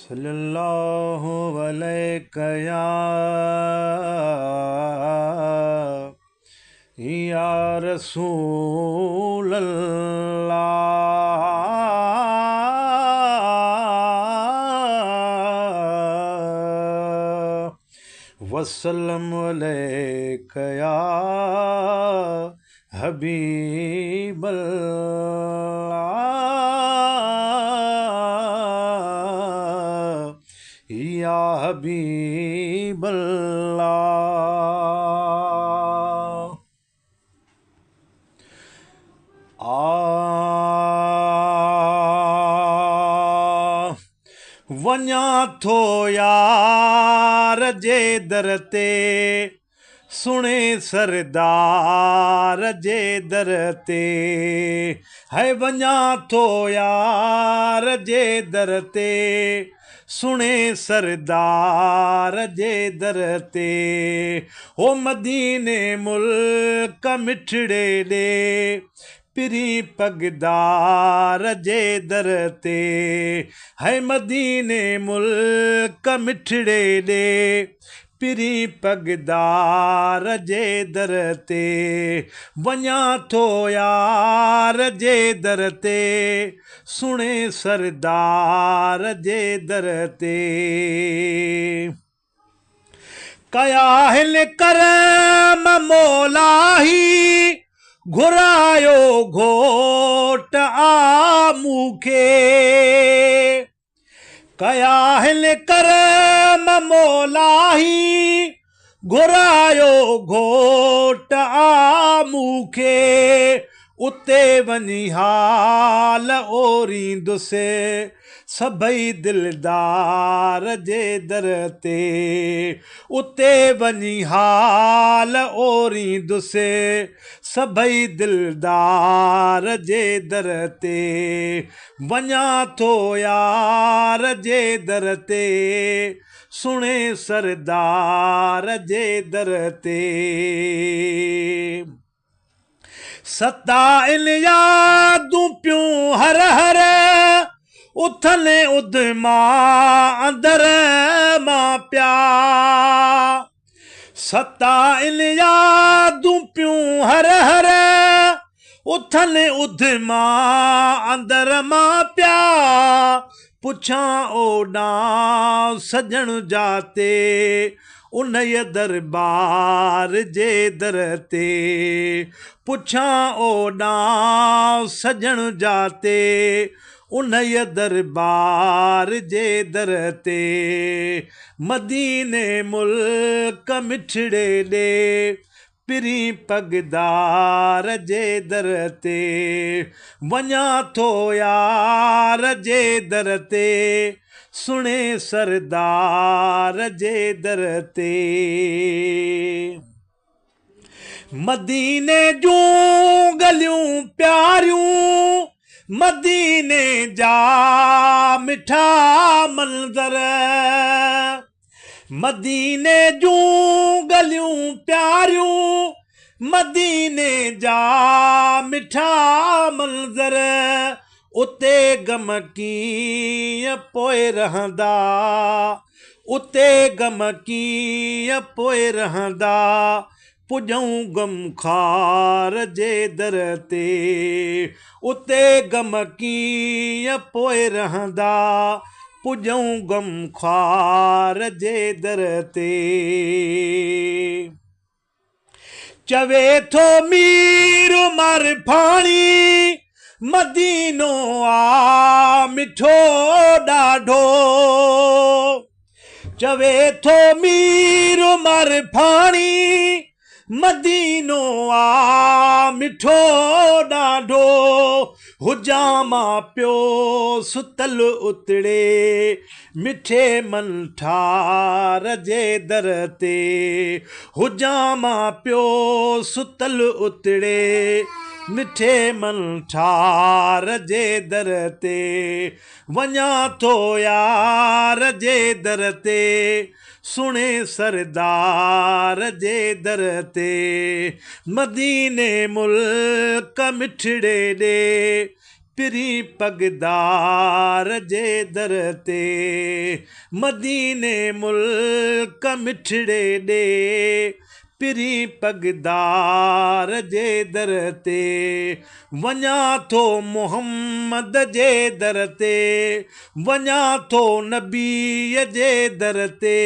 सल्लल्लाहु अलैका या रसूल अल्लाह वसल्लम अलैका या हबीब अल्लाह या हबीब अल्लाह। वञा थो यार जे दर ते सुणे सरदार जे दर ते है वञा थो यार जे दर ते सुणे सरदार जे दर ते हो मदीने मुल्क मिठड़े दे पिरी पगदार जे दर ते है मदीने मुल्क मिठड़े दे पिरी पगदार जे दर ते वञा थो यार जे दर ते सुणे सरदार जे दर ते कया हिन करम मोलाही घुरायो घोट आ मूंखे कया हिन करम मोलाही घुरायो घोट आ मूंखे उते वञी हाल ओरींदुसि सभई दिलदार जे दर ते उते वञी हाल ओरींदुसि सभई दिलदार जे दर ते वञा थो यार जे दर ते सुणे सरदार जे दर ते सता इन यादूं पियूं हर हर उथले उदमा अंदर मां प्या सता इन यादूं पियूं हर हर उथले उदमा अंदर मां प्या पुछां ओॾा सजण जाते उन दरबार जे दर ते पुछां ओॾा सजण जाते उन दरबार जे दर ते मदीने मुल्क मिठड़े दे पिरी पगदार जे दर ते वञा थो यार जे दर ते सुणे सरदार जे दर ते मदीने जूं गलियूं प्यारियूं मदीने जा मिठा मंज़र मदीने जूं गलियूं प्यारियूं मदीने जा मिठा मंज़र उते गम कीअं पोइ रहंदा उते गम कीअं पोइ रहंदा पुॼऊं गम खार जे दर ते उते गम कीअं पोइ रहंदा पुॼऊं गम खार जे दर ते चवे थो मीर उमर फाणी मदीनो आ मिठो ॾाढो चवे थो मीर उमर फाणी मदीनो आ मिठो ॾाढो हुजां मां पियो सुतल उतड़े मिठे मन ठार जे दर ते हुजां मां पियो सुतल उतड़े मिठे मन ठार जे दर ते वञा थो यार जे दर ते सुणे सरदार जे दर ते मदीने मुल्क मिठड़े दे पिरी पगदार जे दर ते मदीने मुल्क मिठड़े ॾे पिरी पगदार जे दर ते वञा थो मोहम्मद जे दर ते वञा थो नबीअ जे दर ते